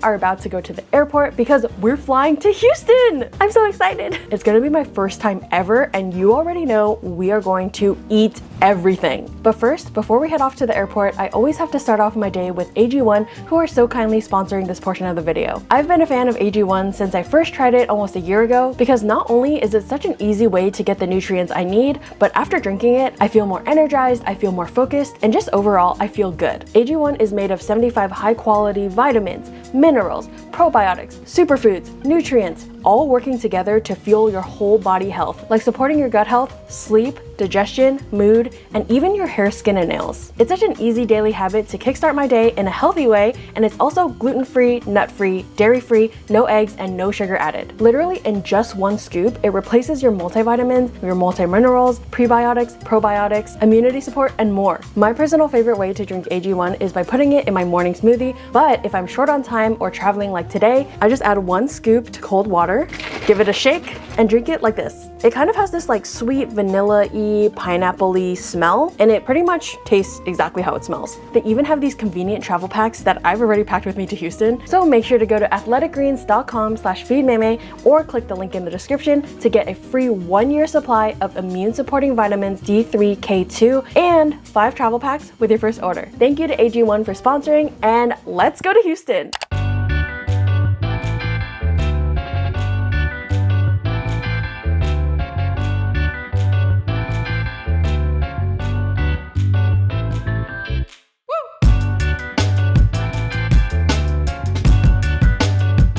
are about to go to the airport because we're flying to Houston. I'm so excited. It's gonna be my first time ever, and you already know we are going to eat everything. But first, before we head off to the airport, I always have to start off my day with AG1, who are so kindly sponsoring this portion of the video. I've been a fan of AG1 since I first tried it almost a year ago because not only is it such an easy way to get the nutrients I need, but after drinking it, I feel more energized, I feel more focused, and just overall, I feel good. AG1 is made of 75 high-quality vitamins, minerals, probiotics, superfoods, nutrients, all working together to fuel your whole body health, like supporting your gut health, sleep, digestion, mood, and even your hair, skin, and nails. It's such an easy daily habit to kickstart my day in a healthy way, and it's also gluten-free, nut-free, dairy-free, no eggs, and no sugar added. Literally in just one scoop, it replaces your multivitamins, your multi-minerals, prebiotics, probiotics, immunity support, and more. My personal favorite way to drink AG1 is by putting it in my morning smoothie, but if I'm short on time or traveling like today, I just add 1 scoop to cold water, give it a shake, and drink it like this. It kind of has this like sweet vanilla-y, pineapple-y smell, and it pretty much tastes exactly how it smells. They even have these convenient travel packs that I've already packed with me to Houston, so make sure to go to athleticgreens.com/feedmeme or click the link in the description to get a free 1-year supply of immune-supporting vitamins D3, K2, and 5 travel packs with your first order. Thank you to AG1 for sponsoring, and let's go to Houston!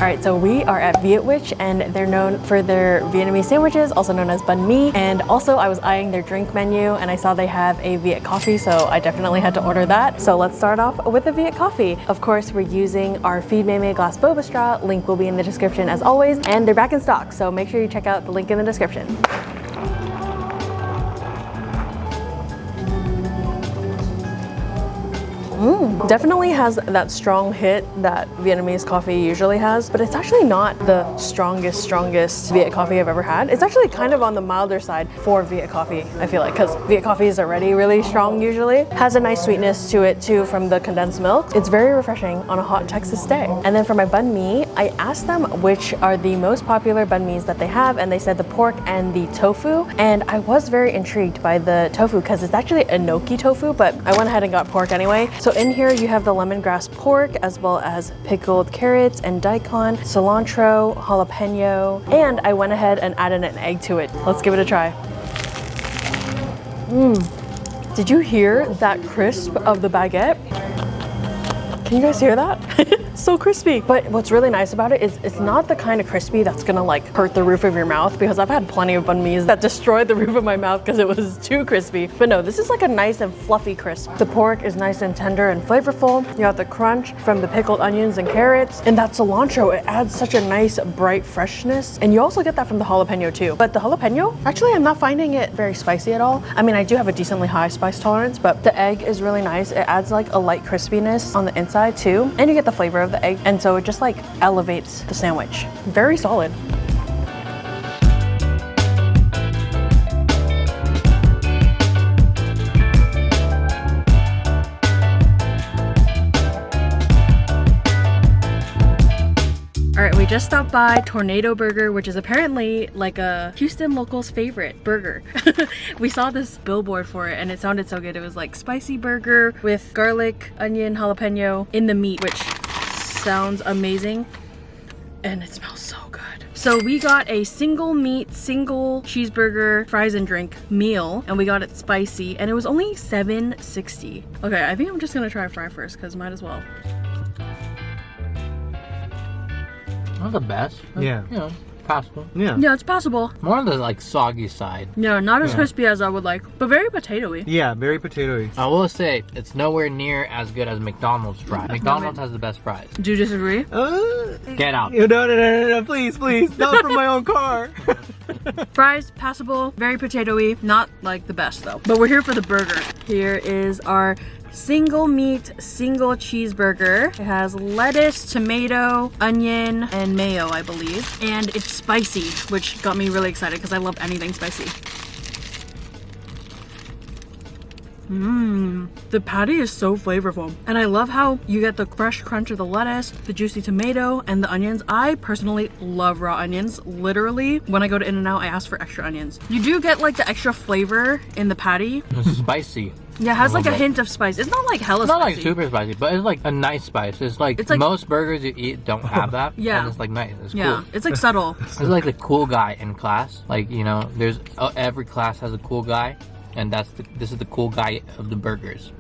Alright, so we are at Vietwich, and they're known for their Vietnamese sandwiches, also known as banh mi. And also I was eyeing their drink menu and I saw they have a Viet coffee, so I definitely had to order that. So let's start off with a Viet coffee. Of course, we're using our Feed Meme glass boba straw. Link will be in the description as always, and they're back in stock, so make sure you check out the link in the description. Definitely has that strong hit that Vietnamese coffee usually has, but it's actually not the strongest Viet coffee I've ever had. It's actually kind of on the milder side for Viet coffee, I feel like, because Viet coffee is already really strong usually. Has a nice sweetness to it too from the condensed milk. It's very refreshing on a hot Texas day. And then for my banh mi, I asked them which are the most popular banh mi's that they have, and they said the pork and the tofu. And I was very intrigued by the tofu because it's actually enoki tofu, but I went ahead and got pork anyway. So in here you have the lemongrass pork, as well as pickled carrots and daikon, cilantro, jalapeno, and I went ahead and added an egg to it. Let's give it a try. Did you hear that crisp of the baguette? Can you guys hear that? So crispy. But what's really nice about it is it's not the kind of crispy that's gonna like hurt the roof of your mouth, because I've had plenty of banh mi's that destroyed the roof of my mouth because it was too crispy. But no, this is like a nice and fluffy crisp. The pork is nice and tender and flavorful. You got the crunch from the pickled onions and carrots, and that cilantro, it adds such a nice bright freshness. And you also get that from the jalapeno too. But the jalapeno, actually I'm not finding it very spicy at all. I mean, I do have a decently high spice tolerance, but the egg is really nice. It adds like a light crispiness on the inside too, and you get the flavor of the egg, and so it just like elevates the sandwich. Very solid. All right, we just stopped by Tornado Burger, which is apparently like a Houston local's favorite burger. We saw this billboard for it and it sounded so good. It was like spicy burger with garlic, onion, jalapeno in the meat, which sounds amazing, and it smells so good. So we got a single meat, single cheeseburger, fries and drink meal, and we got it spicy, and it was only $7.60. Okay, I think I'm just gonna try a fry first because might as well. Not the best. Yeah. You know, passable. Yeah. Yeah, it's possible. More on the like soggy side. Yeah, not as crispy as I would like, but very potatoey. Yeah, very potatoey. I will say, it's nowhere near as good as McDonald's fries. McDonald's has the best fries. Do you disagree? Get out. No, please, not from my own car. Fries, passable, very potatoey, not like the best though. But we're here for the burger. Here is our single meat, single cheeseburger. It has lettuce, tomato, onion, and mayo, I believe. And it's spicy, which got me really excited because I love anything spicy. The patty is so flavorful. And I love how you get the fresh crunch of the lettuce, the juicy tomato, and the onions. I personally love raw onions. Literally, when I go to In-N-Out, I ask for extra onions. You do get like the extra flavor in the patty. It's spicy. Yeah, it has like a hint of spice. It's not like hella It's not spicy. like super spicy, but it's like a nice spice. It's like most burgers you eat don't have that. Yeah. And it's like nice. It's Yeah, cool. it's like subtle. It's like the cool guy in class. Like, you know, there's every class has a cool guy, and this is the cool guy of the burgers.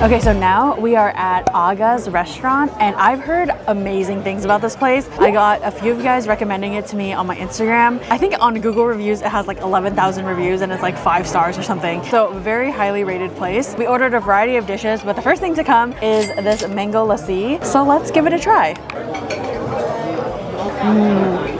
Okay, so now we are at Aga's restaurant, and I've heard amazing things about this place. I got a few of you guys recommending it to me on my Instagram. I think on Google reviews, it has like 11,000 reviews and it's like 5 stars or something. So very highly rated place. We ordered a variety of dishes, but the first thing to come is this mango lassi. So let's give it a try.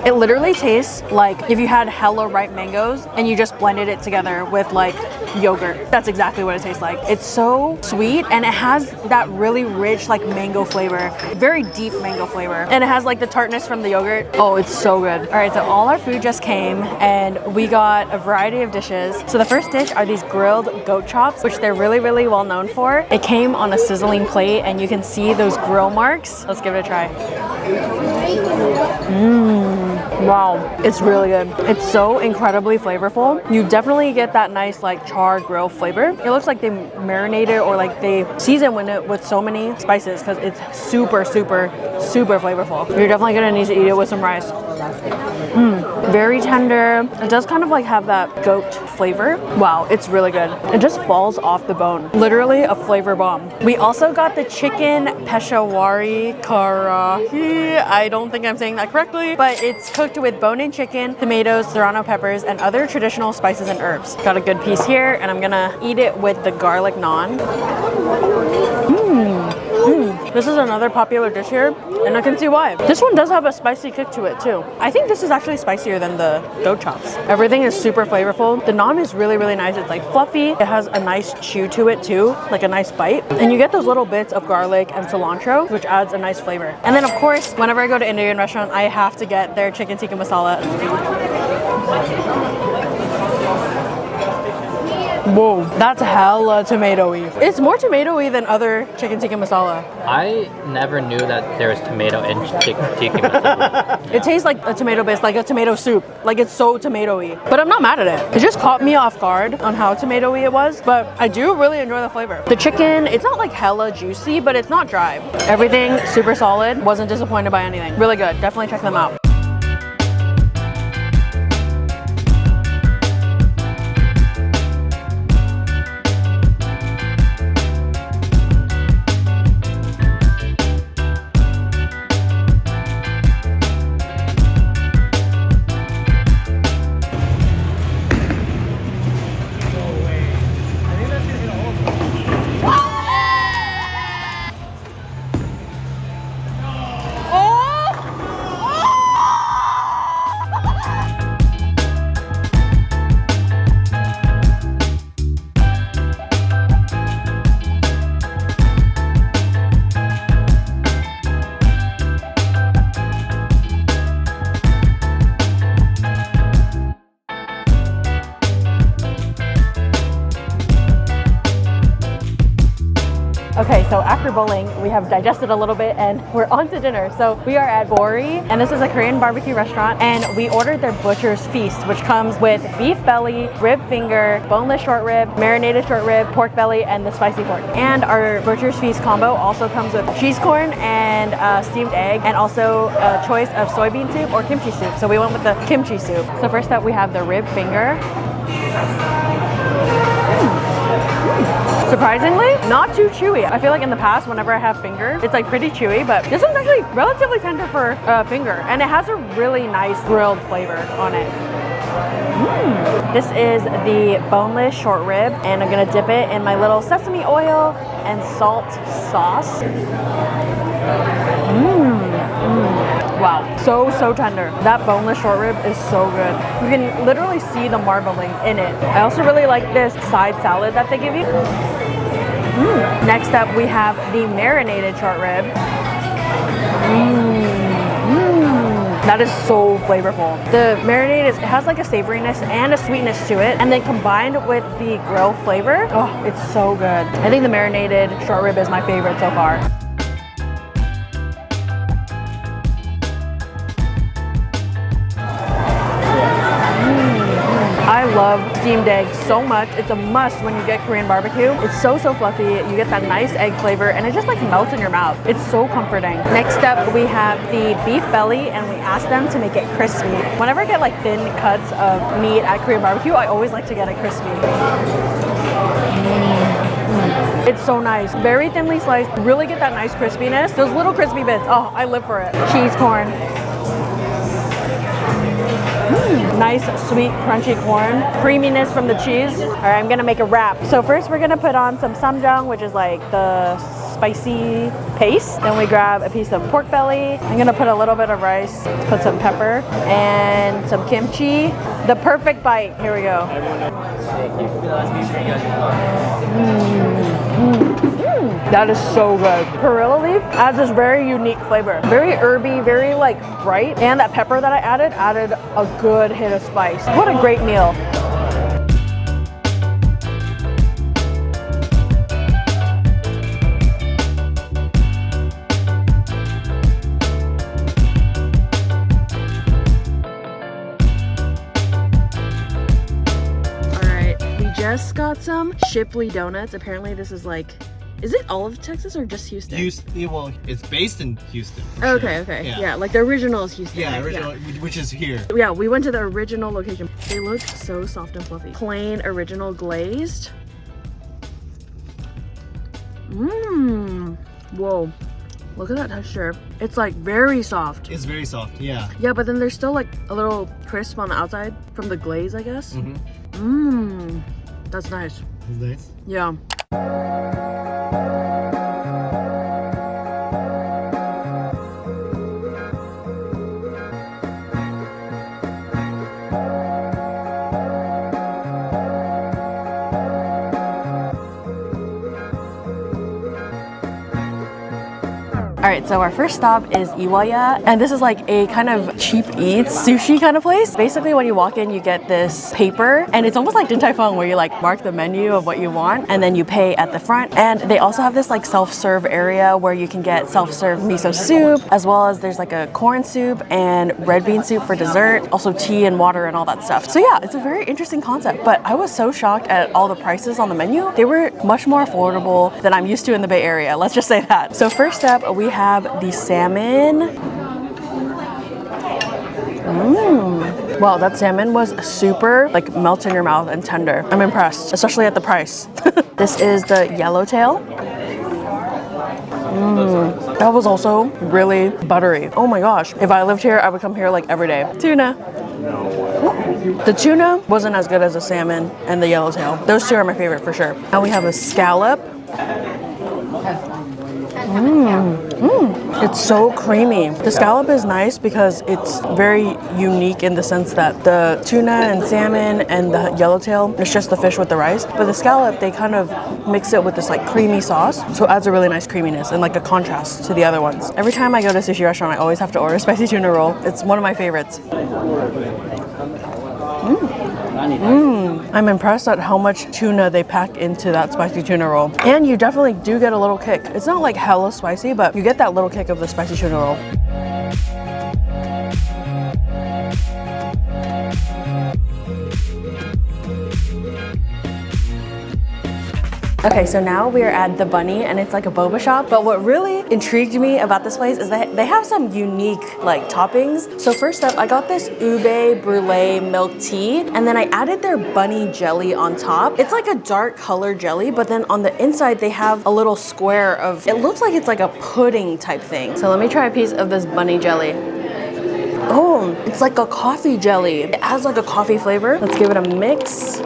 It literally tastes like if you had hella ripe mangoes and you just blended it together with like yogurt. That's exactly what it tastes like. It's so sweet and it has that really rich like mango flavor, very deep mango flavor. And it has like the tartness from the yogurt. Oh, it's so good. All right, so all our food just came and we got a variety of dishes. So the first dish are these grilled goat chops, which they're really, really well known for. It came on a sizzling plate and you can see those grill marks. Let's give it a try. Wow, it's really good. It's so incredibly flavorful. You definitely get that nice like char grill flavor. It looks like they marinated or like they seasoned it with so many spices because it's super, super, super flavorful. You're definitely gonna need to eat it with some rice. Very tender. It does kind of like have that goat flavor. Wow, it's really good. It just falls off the bone. Literally a flavor bomb. We also got the chicken peshawari karahi. I don't think I'm saying that correctly, but it's cooked with bone-in chicken, tomatoes, serrano peppers, and other traditional spices and herbs. Got a good piece here, and I'm gonna eat it with the garlic naan. This is another popular dish here, and I can see why. This one does have a spicy kick to it too. I think this is actually spicier than the goat chops. Everything is super flavorful. The naan is really, really nice. It's like fluffy. It has a nice chew to it too, like a nice bite. And you get those little bits of garlic and cilantro, which adds a nice flavor. And then of course, whenever I go to Indian restaurant, I have to get their chicken tikka masala. Whoa, that's hella tomatoey. It's more tomatoey than other chicken tikka masala. I never knew that there was tomato in chicken tikka masala. It tastes like a tomato base, like a tomato soup. Like it's so tomatoey. But I'm not mad at it. It just caught me off guard on how tomatoey it was, but I do really enjoy the flavor. The chicken, it's not like hella juicy, but it's not dry. Everything super solid. Wasn't disappointed by anything. Really good. Definitely check them out. Okay, so after bowling, we have digested a little bit and we're on to dinner. So we are at Bori, and this is a Korean barbecue restaurant, and we ordered their butcher's feast, which comes with beef belly, rib finger, boneless short rib, marinated short rib, pork belly, and the spicy pork. And our butcher's feast combo also comes with cheese corn and steamed egg, and also a choice of soybean soup or kimchi soup. So we went with the kimchi soup. So first up, we have the rib finger. Surprisingly, not too chewy. I feel like in the past, whenever I have finger, it's like pretty chewy, but this one's actually relatively tender for finger, and it has a really nice grilled flavor on it. This is the boneless short rib, and I'm gonna dip it in my little sesame oil and salt sauce. Wow, so, so tender. That boneless short rib is so good. You can literally see the marbling in it. I also really like this side salad that they give you. Next up, we have the marinated short rib. That is so flavorful. The marinade it has like a savoriness and a sweetness to it, and then combined with the grill flavor, oh, it's so good. I think the marinated short rib is my favorite so far. I love steamed eggs so much. It's a must when you get Korean barbecue. It's so, so fluffy. You get that nice egg flavor and it just like melts in your mouth. It's so comforting. Next up, we have the beef belly and we asked them to make it crispy. Whenever I get like thin cuts of meat at Korean barbecue, I always like to get it crispy. It's so nice. Very thinly sliced. Really get that nice crispiness. Those little crispy bits. Oh, I live for it. Cheese corn. Nice, sweet, crunchy corn. Creaminess from the cheese. All right, I'm gonna make a wrap. So first we're gonna put on some samjang, which is like the spicy paste. Then we grab a piece of pork belly. I'm gonna put a little bit of rice, put some pepper, and some kimchi. The perfect bite. Here we go. That is so good. Perilla leaf adds this very unique flavor. Very herby, very like bright. And that pepper that I added a good hit of spice. What a great meal. All right, we just got some Shipley donuts. Apparently this is like, is it all of Texas or just Houston? Well, it's based in Houston. Okay, sure. okay. Yeah. Yeah, like the original is Houston. Yeah, right? original, which is here. Yeah, we went to the original location. They look so soft and fluffy. Plain original glazed. Whoa. Look at that texture. It's like very soft. It's very soft, yeah. Yeah, but then there's still like a little crisp on the outside from the glaze, I guess. That's nice. It's nice. Yeah. All right, so our first stop is Iwa Ya, and this is like a kind of cheap eats sushi kind of place. Basically, when you walk in, you get this paper, and it's almost like Din Tai Fung, where you like mark the menu of what you want, and then you pay at the front. And they also have this like self-serve area where you can get self-serve miso soup, as well as there's like a corn soup and red bean soup for dessert, also tea and water and all that stuff. So yeah, it's a very interesting concept, but I was so shocked at all the prices on the menu. They were much more affordable than I'm used to in the Bay Area, let's just say that. So first up, we have the salmon. Wow, that salmon was super like melts in your mouth and tender. I'm impressed, especially at the price. This is the yellowtail. That was also really buttery. Oh my gosh, if I lived here, I would come here like every day. Tuna. The tuna wasn't as good as the salmon and the yellowtail. Those two are my favorite for sure. Now we have a scallop. It's so creamy. The scallop is nice because it's very unique in the sense that the tuna and salmon and the yellowtail, it's just the fish with the rice. But the scallop, they kind of mix it with this like creamy sauce. So it adds a really nice creaminess and like a contrast to the other ones. Every time I go to a sushi restaurant, I always have to order a spicy tuna roll. It's one of my favorites. I'm impressed at how much tuna they pack into that spicy tuna roll. And you definitely do get a little kick. It's not like hella spicy, but you get that little kick of the spicy tuna roll. Okay, so now we are at the Bunny, and it's like a boba shop. But what really intrigued me about this place is that they have some unique like toppings. So first up, I got this ube brulee milk tea, and then I added their bunny jelly on top. It's like a dark color jelly, but then on the inside they have a little square of, it looks like it's like a pudding type thing. So let me try a piece of this bunny jelly. Oh, it's like a coffee jelly. It has like a coffee flavor. Let's give it a mix.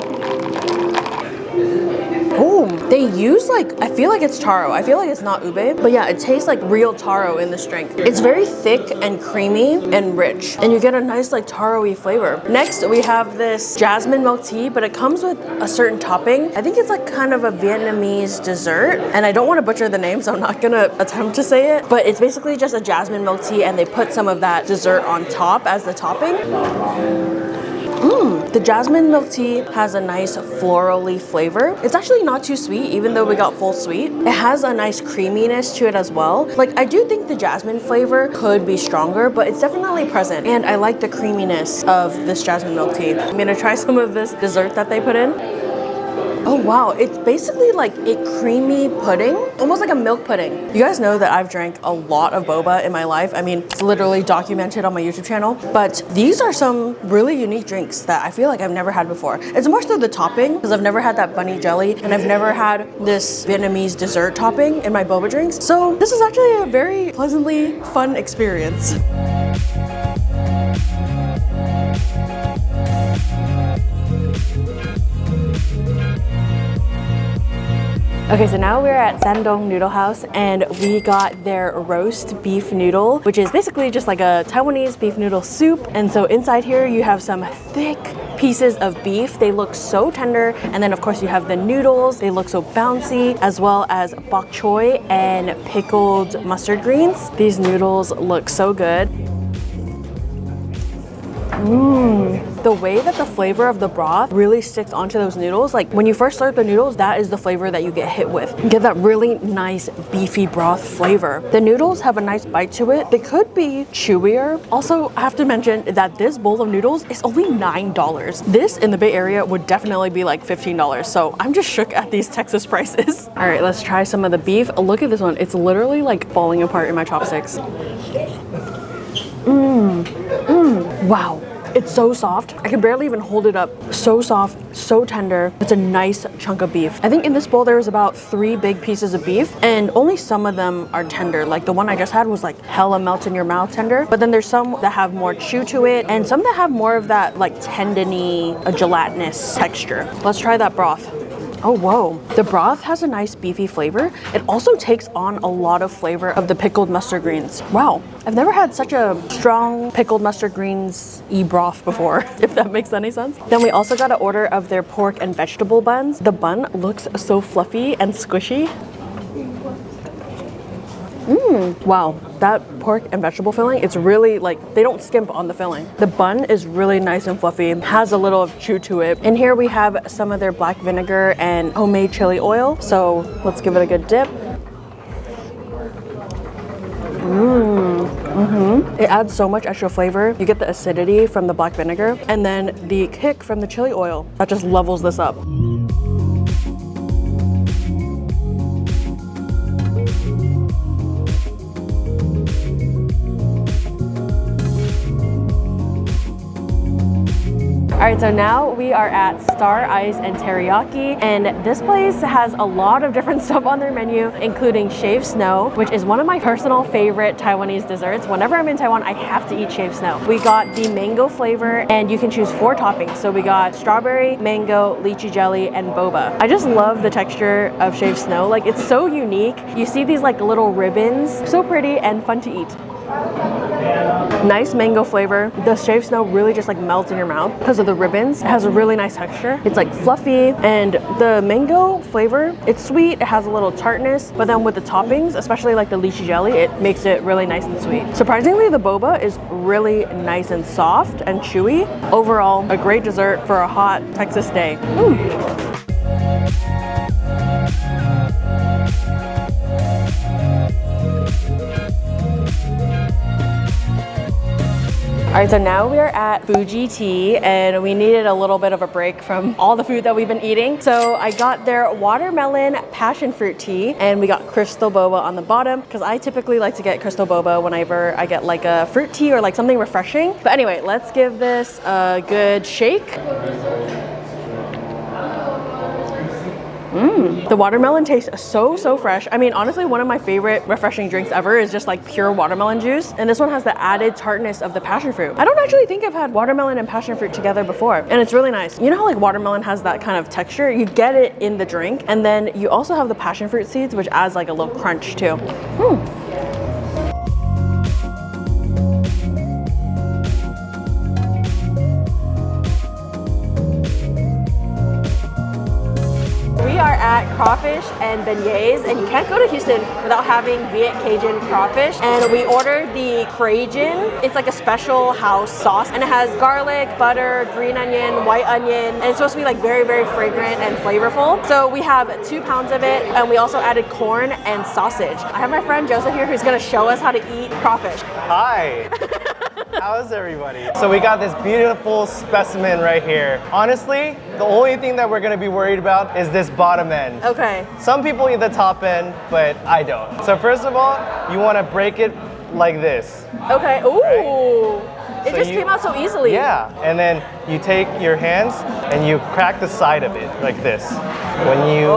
Oh, They use like, I feel like it's taro. I feel like it's not ube, but yeah, it tastes like real taro in this drink. It's very thick and creamy and rich, and you get a nice like taro-y flavor. Next, we have this jasmine milk tea, but it comes with a certain topping. I think it's like kind of a Vietnamese dessert, and I don't want to butcher the name, so I'm not gonna attempt to say it, but it's basically just a jasmine milk tea, and they put some of that dessert on top as the topping. The jasmine milk tea has a nice florally flavor. It's actually not too sweet, even though we got full sweet. It has a nice creaminess to it as well. Like, I do think the jasmine flavor could be stronger, but it's definitely present. And I like the creaminess of this jasmine milk tea. I'm gonna try some of this dessert that they put in. Oh wow, it's basically like a creamy pudding, almost like a milk pudding. You guys know that I've drank a lot of boba in my life. I mean, it's literally documented on my YouTube channel, but these are some really unique drinks that I feel like I've never had before. It's more so the topping, because I've never had that bunny jelly, and I've never had this Vietnamese dessert topping in my boba drinks. So this is actually a very pleasantly fun experience. Okay, so now we're at Sandong Noodle House, and we got their roast beef noodle, which is basically just like a Taiwanese beef noodle soup. And so inside here you have some thick pieces of beef. They look so tender. And then of course you have the noodles. They look so bouncy, as well as bok choy and pickled mustard greens. These noodles look so good. The way that the flavor of the broth really sticks onto those noodles, like when you first start the noodles, that is the flavor that you get hit with. You get that really nice beefy broth flavor. The noodles have a nice bite to it. They could be chewier. Also, I have to mention that this bowl of noodles is only $9. This in the Bay Area would definitely be like $15. So I'm just shook at these Texas prices. All right, let's try some of the beef. Look at this one. It's literally like falling apart in my chopsticks. Wow. It's so soft. I can barely even hold it up. So soft, so tender. It's a nice chunk of beef. I think in this bowl there was about 3 big pieces of beef, and only some of them are tender. Like the one I just had was like hella melt in your mouth tender. But then there's some that have more chew to it, and some that have more of that like tendony, gelatinous texture. Let's try that broth. Oh, whoa. The broth has a nice beefy flavor. It also takes on a lot of flavor of the pickled mustard greens. Wow, I've never had such a strong pickled mustard greens-y broth before, if that makes any sense. Then we also got an order of their pork and vegetable buns. The bun looks so fluffy and squishy. Wow, that pork and vegetable filling, it's really like, they don't skimp on the filling. The bun is really nice and fluffy, has a little of chew to it. And here we have some of their black vinegar and homemade chili oil. So let's give it a good dip. It adds so much extra flavor. You get the acidity from the black vinegar, and then the kick from the chili oil. That just levels this up. All right, so now we are at Star Ice and Teriyaki, and this place has a lot of different stuff on their menu, including shaved snow, which is one of my personal favorite Taiwanese desserts. Whenever I'm in Taiwan, I have to eat shaved snow. We got the mango flavor, and you can choose 4 toppings. So we got strawberry, mango, lychee jelly, and boba. I just love the texture of shaved snow. Like, it's so unique. You see these like little ribbons, so pretty and fun to eat. Nice mango flavor. The shaved snow really just like melts in your mouth because of the ribbons. It has a really nice texture. It's like fluffy, and the mango flavor, it's sweet, it has a little tartness, but then with the toppings, especially like the lychee jelly, it makes it really nice and sweet. Surprisingly, the boba is really nice and soft and chewy. Overall, a great dessert for a hot Texas day. All right, so now we are at Fuji Tea, and we needed a little bit of a break from all the food that we've been eating. So I got their watermelon passion fruit tea, and we got crystal boba on the bottom, because I typically like to get crystal boba whenever I get like a fruit tea or like something refreshing. But anyway, let's give this a good shake. The watermelon tastes so fresh. I mean, honestly, one of my favorite refreshing drinks ever is just like pure watermelon juice. And this one has the added tartness of the passion fruit. I don't actually think I've had watermelon and passion fruit together before. And it's really nice. You know how like watermelon has that kind of texture? You get it in the drink. And then you also have the passion fruit seeds, which adds like a little crunch too. We are at Crawfish and Beignets, and you can't go to Houston without having Viet Cajun crawfish. And we ordered the cajun. It's like a special house sauce, and it has garlic, butter, green onion, white onion, and it's supposed to be like very fragrant and flavorful. So we have 2 pounds of it, and we also added corn and sausage. I have my friend Joseph here who's gonna show us how to eat crawfish. Hi. How's everybody? So we got this beautiful specimen right here. Honestly, the only thing that we're gonna be worried about is this bottom end. Okay. Some people eat the top end, but I don't. So first of all, you wanna break it like this. Okay. Ooh. Right? It So just came out so easily. Yeah, and then you take your hands and you crack the side of it like this. When you,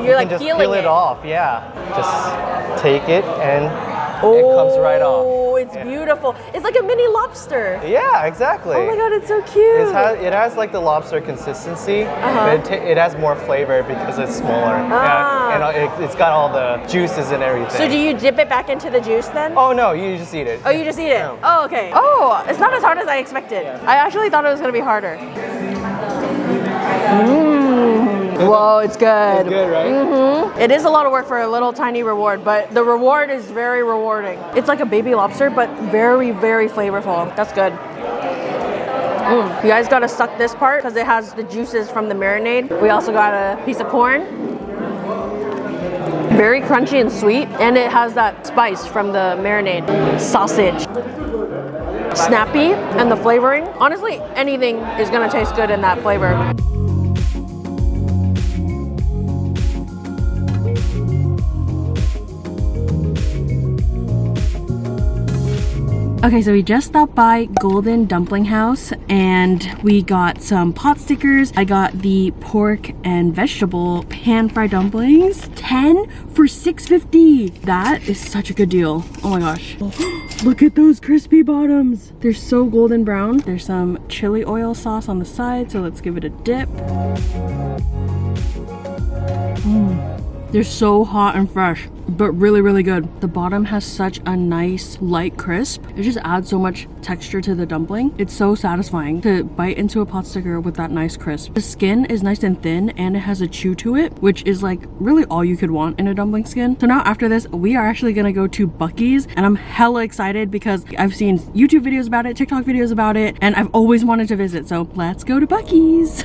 you're like can just peeling peel it off, yeah. Just take it and it comes right off. Oh, it's beautiful. It's like a mini lobster. Yeah, exactly. Oh my god, it's so cute. It has like the lobster consistency, but it has more flavor because it's smaller. Yeah, and it's got all the juices and everything. So do you dip it back into the juice then? Oh no, you just eat it. Oh, you just eat it? No. Oh, okay. Oh, it's not as hard as I expected. I actually thought it was gonna be harder. Whoa, it's good. It's good, right? It is a lot of work for a little tiny reward, but the reward is very rewarding. It's like a baby lobster, but very flavorful. That's good. You guys gotta suck this part because it has the juices from the marinade. We also got a piece of corn. Very crunchy and sweet, and it has that spice from the marinade. Sausage. Snappy, and the flavoring. Honestly, anything is gonna taste good in that flavor. Okay, so we just stopped by Golden Dumpling House and we got some pot stickers. I got the pork and vegetable pan-fried dumplings. 10 for $6.50. That is such a good deal. Oh my gosh. Look at those crispy bottoms. They're so golden brown. There's some chili oil sauce on the side, so let's give it a dip. They're so hot and fresh, but really good. The bottom has such a nice light crisp. It just adds so much texture to the dumpling. It's so satisfying to bite into a pot sticker with that nice crisp. The skin is nice and thin and it has a chew to it, which is like really all you could want in a dumpling skin. So now after this, we are actually gonna go to BUC-EE'S, and I'm hella excited because I've seen YouTube videos about it, TikTok videos about it, and I've always wanted to visit. So let's go to BUC-EE'S.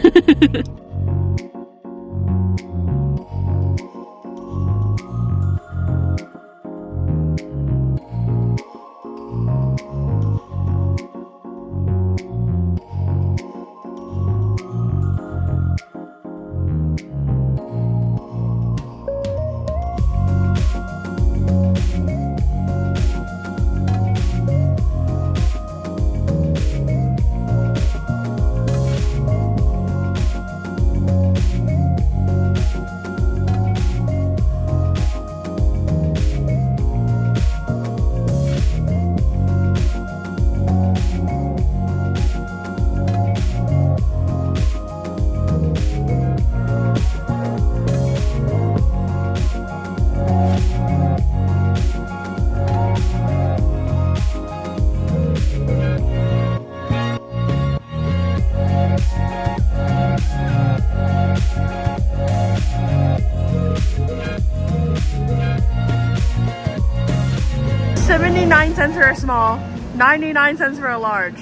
$0.79 for a small, 99 cents for a large.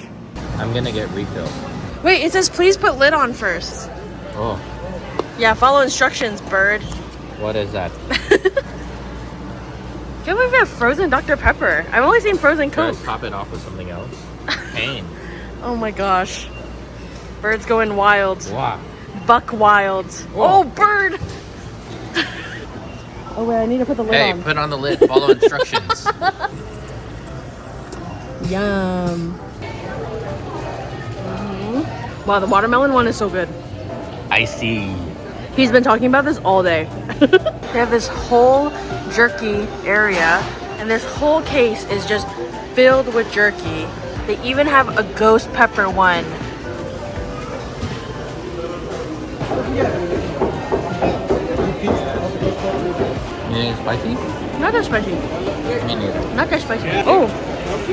I'm gonna get refilled. Wait, it says please put lid on first. Oh, Yeah, follow instructions, bird. what is that? Can't believe we have frozen Dr. Pepper. I've only seen frozen Try Coke. to top it off with something else. Pain. Oh my gosh. Bird's going wild. Wow. Buck wild. Whoa. Oh, bird! Oh wait, I need to put the lid Hey, on. put on the lid. Follow instructions. Yum. Wow, the watermelon one is so good. I see. He's been talking about this all day. They have this whole jerky area, and this whole case is just filled with jerky. They even have a ghost pepper one. Yeah, spicy? Not that spicy. Me neither. Not that spicy. Oh,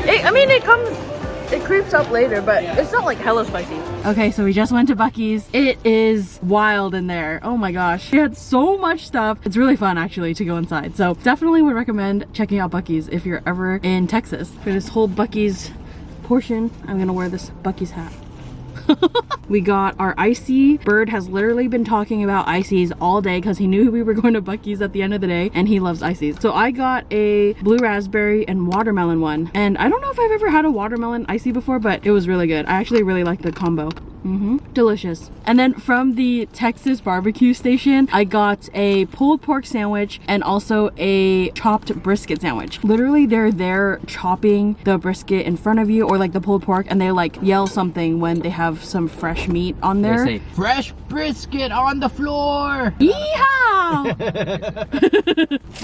I mean, it creeps up later, but it's not like hella spicy. Okay, so we just went to Buc-ee's. It is wild in there. Oh my gosh. We had so much stuff. It's really fun actually to go inside. So definitely would recommend checking out Buc-ee's if you're ever in Texas. For this whole Buc-ee's portion, I'm gonna wear this Buc-ee's hat. We got our icy. Bird has literally been talking about ices all day because he knew we were going to Buc-ee's at the end of the day, and he loves ices. So I got a blue raspberry and watermelon one, and I don't know if I've ever had a watermelon icy before, but it was really good. I actually really like the combo. Delicious. And then from the Texas barbecue station, I got a pulled pork sandwich and also a chopped brisket sandwich. Literally, they're there chopping the brisket in front of you, or like the pulled pork, and they like yell something when they have some fresh meat on there. They say, fresh brisket on the floor! Yeehaw!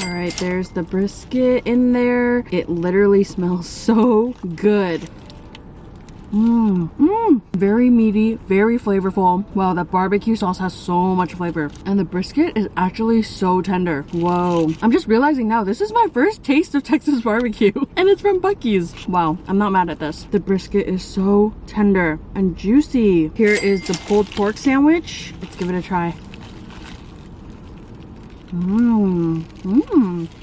All right, there's the brisket in there. It literally smells so good. Very meaty, very flavorful. Wow, that barbecue sauce has so much flavor. And the brisket is actually so tender. Whoa. I'm just realizing now, this is my first taste of Texas barbecue. And it's from Buc-ee's. Wow, I'm not mad at this. The brisket is so tender and juicy. Here is the pulled pork sandwich. Let's give it a try.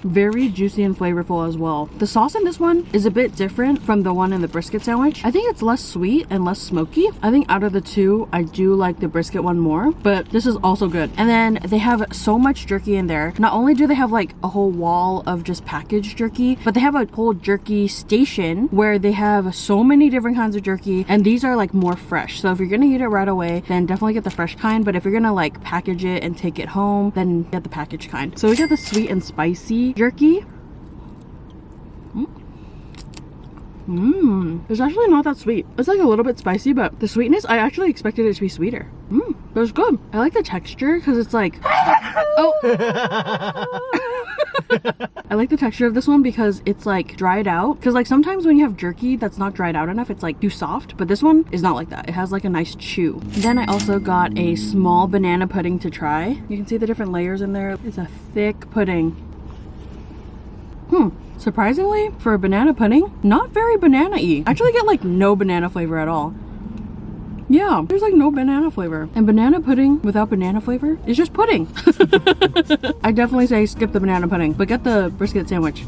Very juicy and flavorful as well. The sauce in this one is a bit different from the one in the brisket sandwich. I think it's less sweet and less smoky. I think out of the two, I do like the brisket one more, but this is also good. And then they have so much jerky in there. Not only do they have like a whole wall of just packaged jerky, but they have a whole jerky station where they have so many different kinds of jerky, and these are like more fresh. So if you're gonna eat it right away, then definitely get the fresh kind. But if you're gonna like package it and take it home, then get the packaged kind. So we got the sweet and spicy jerky. It's actually not that sweet. It's like a little bit spicy, but the sweetness, I actually expected it to be sweeter. It was good. I like the texture because it's like, oh. I like the texture of this one because it's like dried out. Because like sometimes when you have jerky that's not dried out enough, it's like too soft. But this one is not like that. It has like a nice chew. Then I also got a small banana pudding to try. You can see the different layers in there. It's a thick pudding. Surprisingly, for a banana pudding, not very banana-y. I actually get like no banana flavor at all. Yeah, there's like no banana flavor. And banana pudding without banana flavor is just pudding. I definitely say skip the banana pudding, but get the brisket sandwich.